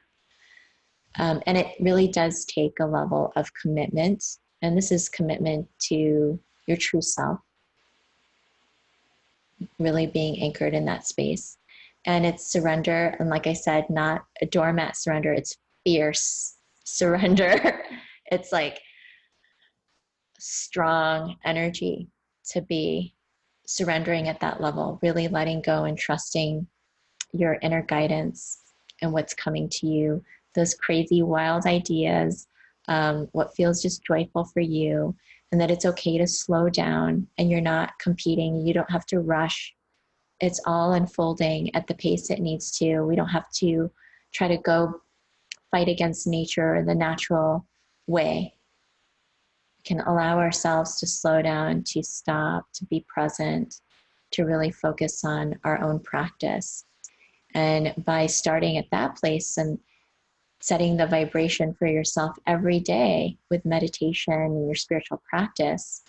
And it really does take a level of commitment. And this is commitment to your true self, really being anchored in that space. And it's surrender. And like I said, not a doormat surrender, it's fierce surrender. It's like strong energy to be surrendering at that level, really letting go and trusting your inner guidance and what's coming to you, those crazy, wild ideas, what feels just joyful for you, and that it's okay to slow down and you're not competing. You don't have to rush. It's all unfolding at the pace it needs to. We don't have to try to go fight against nature in the natural way. We can allow ourselves to slow down, to stop, to be present, to really focus on our own practice. And by starting at that place and setting the vibration for yourself every day with meditation and your spiritual practice,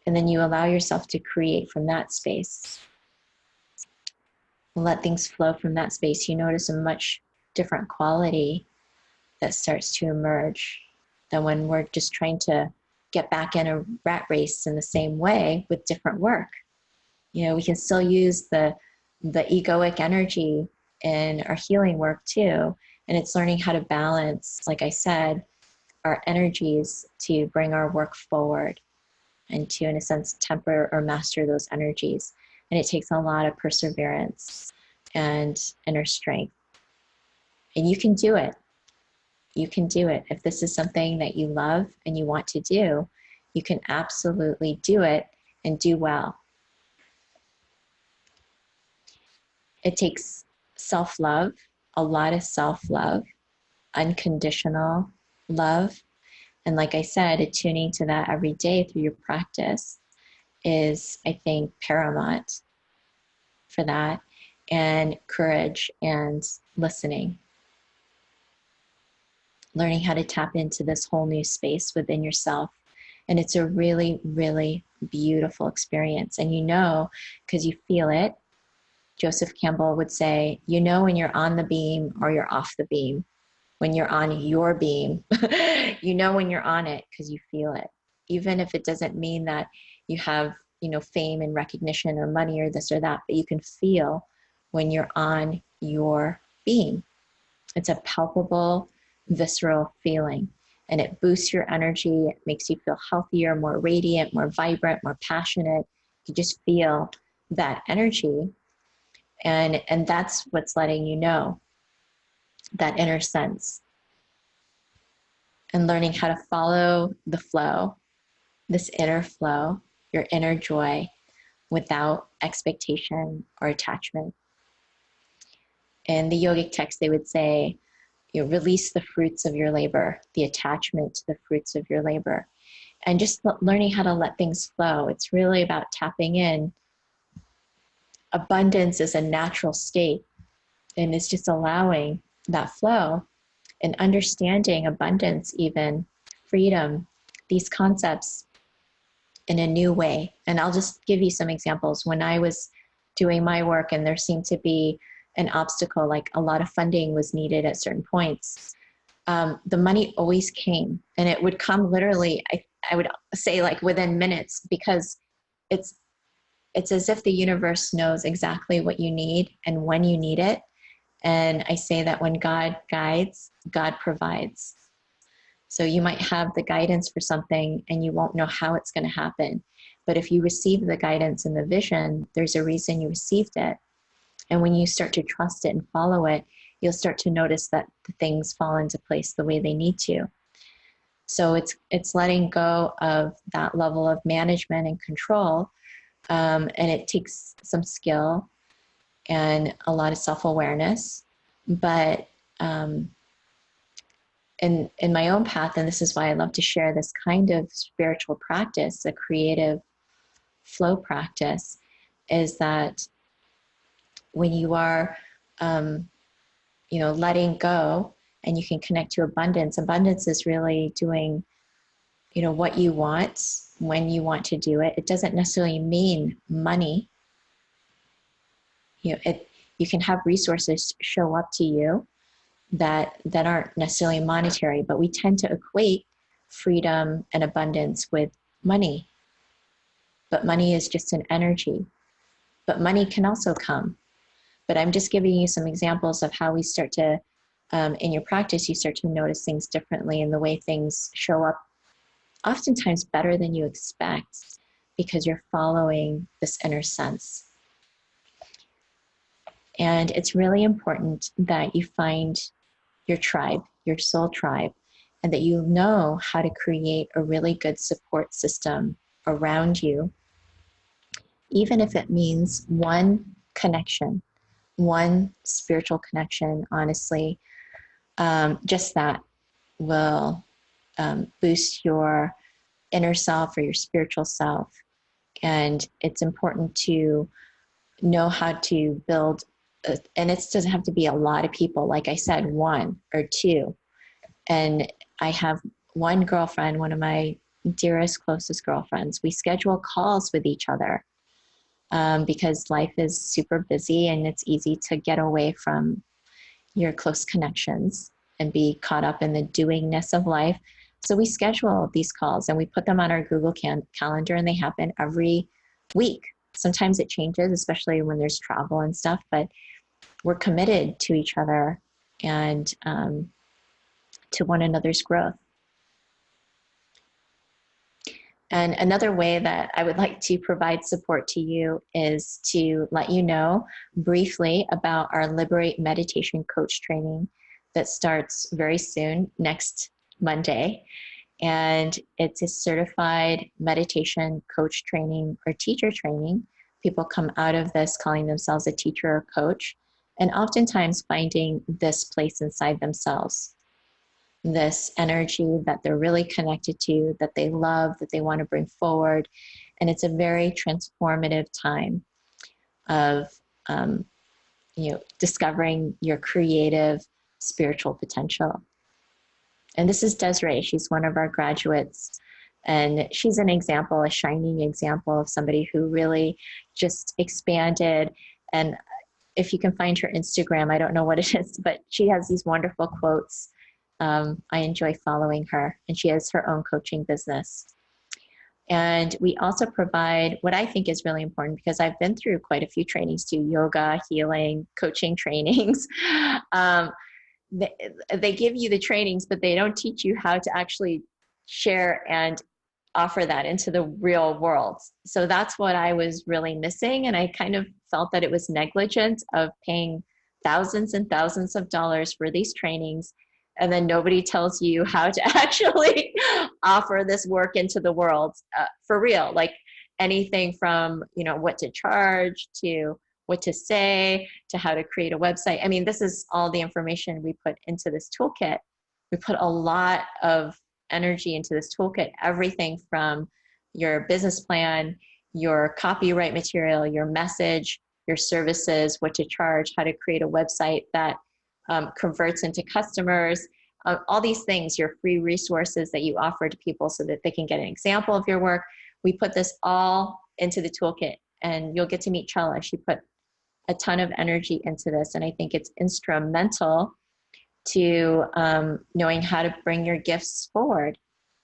and then you allow yourself to create from that space, let things flow from that space, you notice a much different quality that starts to emerge than when we're just trying to get back in a rat race in the same way with different work. We can still use the egoic energy in our healing work too. And it's learning how to balance, like I said, our energies to bring our work forward and to, in a sense, temper or master those energies. And it takes a lot of perseverance and inner strength. And you can do it. You can do it. If this is something that you love and you want to do, you can absolutely do it and do well. It takes self-love, a lot of self-love, unconditional love. And like I said, attuning to that every day through your practice is, I think, paramount for that. And courage and listening. Learning how to tap into this whole new space within yourself. And it's a really, really beautiful experience. And because you feel it. Joseph Campbell would say, when you're on the beam or you're off the beam. When you're on your beam, when you're on it because you feel it. Even if it doesn't mean that you have, fame and recognition or money or this or that, but you can feel when you're on your beam. It's a palpable, visceral feeling, and it boosts your energy. It makes you feel healthier, more radiant, more vibrant, more passionate. You just feel that energy. And that's what's letting you know that inner sense. And learning how to follow the flow, this inner flow, your inner joy, without expectation or attachment. In the yogic text, they would say, release the fruits of your labor, the attachment to the fruits of your labor. And just learning how to let things flow. It's really about tapping in. Abundance is a natural state, and it's just allowing that flow and understanding abundance, even freedom, these concepts in a new way. And I'll just give you some examples. When I was doing my work and there seemed to be an obstacle, like a lot of funding was needed at certain points, the money always came, and it would come literally, I would say, like within minutes, because it's as if the universe knows exactly what you need and when you need it. And I say that when God guides, God provides. So you might have the guidance for something and you won't know how it's going to happen. But if you receive the guidance and the vision, there's a reason you received it. And when you start to trust it and follow it, you'll start to notice that the things fall into place the way they need to. So it's letting go of that level of management and control. And it takes some skill and a lot of self-awareness. But in my own path, and this is why I love to share this kind of spiritual practice, a creative flow practice, is that when you are, letting go and you can connect to abundance. Abundance is really doing, what you want, when you want to do it. It doesn't necessarily mean money. You can have resources show up to you that aren't necessarily monetary, but we tend to equate freedom and abundance with money. But money is just an energy. But money can also come. But I'm just giving you some examples of how we start to, in your practice, you start to notice things differently and the way things show up, oftentimes better than you expect, because you're following this inner sense. And it's really important that you find your tribe, your soul tribe, and that you know how to create a really good support system around you, even if it means one connection, one spiritual connection. Honestly, just that will boost your inner self or your spiritual self. And it's important to know how to build, and it doesn't have to be a lot of people. Like I said, one or two. And I have one girlfriend, one of my dearest, closest girlfriends. We schedule calls with each other because life is super busy and it's easy to get away from your close connections and be caught up in the doingness of life. So we schedule these calls and we put them on our Google calendar, and they happen every week. Sometimes it changes, especially when there's travel and stuff, but we're committed to each other and to one another's growth. And another way that I would like to provide support to you is to let you know briefly about our Liberate Meditation Coach training that starts very soon, next Monday. And it's a certified meditation coach training or teacher training. People come out of this calling themselves a teacher or coach, and oftentimes finding this place inside themselves, this energy that they're really connected to, that they love, that they want to bring forward. And it's a very transformative time of discovering your creative spiritual potential. And this is Desiree. She's one of our graduates. And she's an example, a shining example of somebody who really just expanded. And if you can find her Instagram, I don't know what it is, but she has these wonderful quotes. I enjoy following her, and she has her own coaching business. And we also provide what I think is really important, because I've been through quite a few trainings too, yoga, healing, coaching trainings. They give you the trainings, but they don't teach you how to actually share and offer that into the real world. So that's what I was really missing. And I kind of felt that it was negligent of paying thousands and thousands of dollars for these trainings, and then nobody tells you how to actually offer this work into the world for real. Like anything from, what to charge, to what to say, to how to create a website. I mean, this is all the information we put into this toolkit. We put a lot of energy into this toolkit, everything from your business plan, your copyright material, your message, your services, what to charge, how to create a website that converts into customers, all these things, your free resources that you offer to people so that they can get an example of your work. We put this all into the toolkit, and you'll get to meet Chella. She put a ton of energy into this, and I think it's instrumental to knowing how to bring your gifts forward.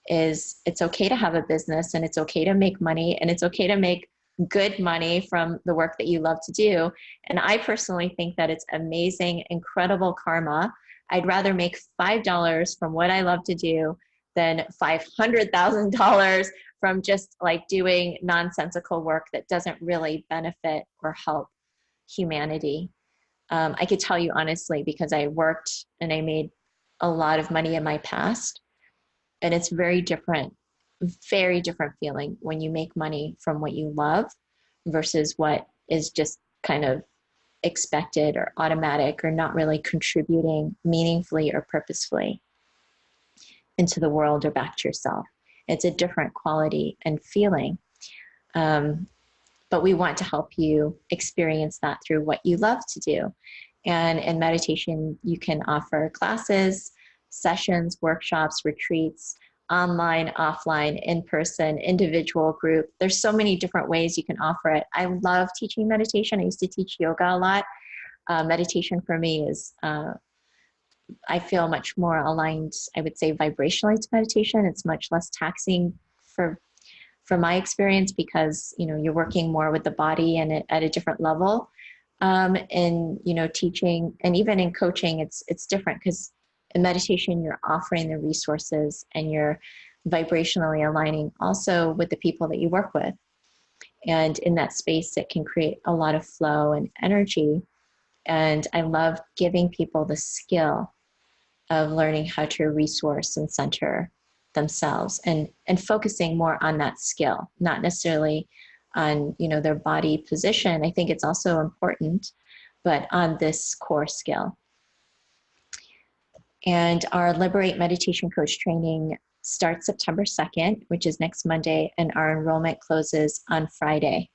It's okay to have a business, and it's okay to make money, and it's okay to make good money from the work that you love to do. And I personally think that it's amazing, incredible karma. I'd rather make $5 from what I love to do than $500,000 from just like doing nonsensical work that doesn't really benefit or help humanity. I could tell you honestly, because I worked and I made a lot of money in my past, and it's very different feeling when you make money from what you love versus what is just kind of expected or automatic or not really contributing meaningfully or purposefully into the world or back to yourself. It's a different quality and feeling. But we want to help you experience that through what you love to do. And in meditation, you can offer classes, sessions, workshops, retreats, online, offline, in-person, individual, group. There's so many different ways you can offer it. I love teaching meditation. I used to teach yoga a lot. Meditation for me is, I feel much more aligned, I would say, vibrationally to meditation. It's much less taxing from my experience because, you know, you're working more with the body and at a different level. And, you know, teaching and even in coaching, it's different because in meditation, you're offering the resources and you're vibrationally aligning also with the people that you work with. And in that space, it can create a lot of flow and energy. And I love giving people the skill of learning how to resource and center themselves and focusing more on that skill, not necessarily on, you know, their body position. I think it's also important, but on this core skill. And our Liberate Meditation Coach training starts September 2nd, which is next Monday, and our enrollment closes on Friday.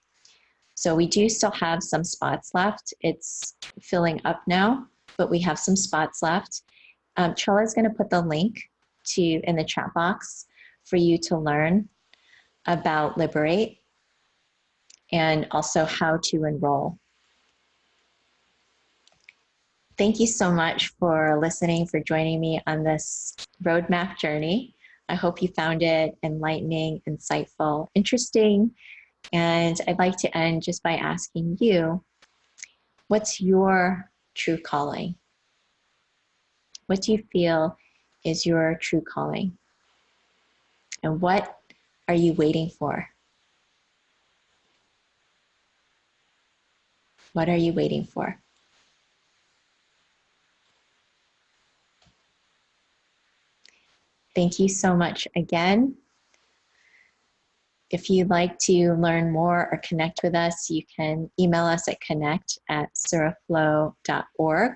So we do still have some spots left. It's filling up now, but we have some spots left. Trella is going to put the link in the chat box for you to learn about Liberate and also how to enroll. Thank you so much for listening, for joining me on this roadmap journey. I hope you found it enlightening, insightful, interesting. And I'd like to end just by asking you, what's your true calling? What do you feel is your true calling? And what are you waiting for? What are you waiting for? Thank you so much again. If you'd like to learn more or connect with us, you can email us at connect@suraflow.org.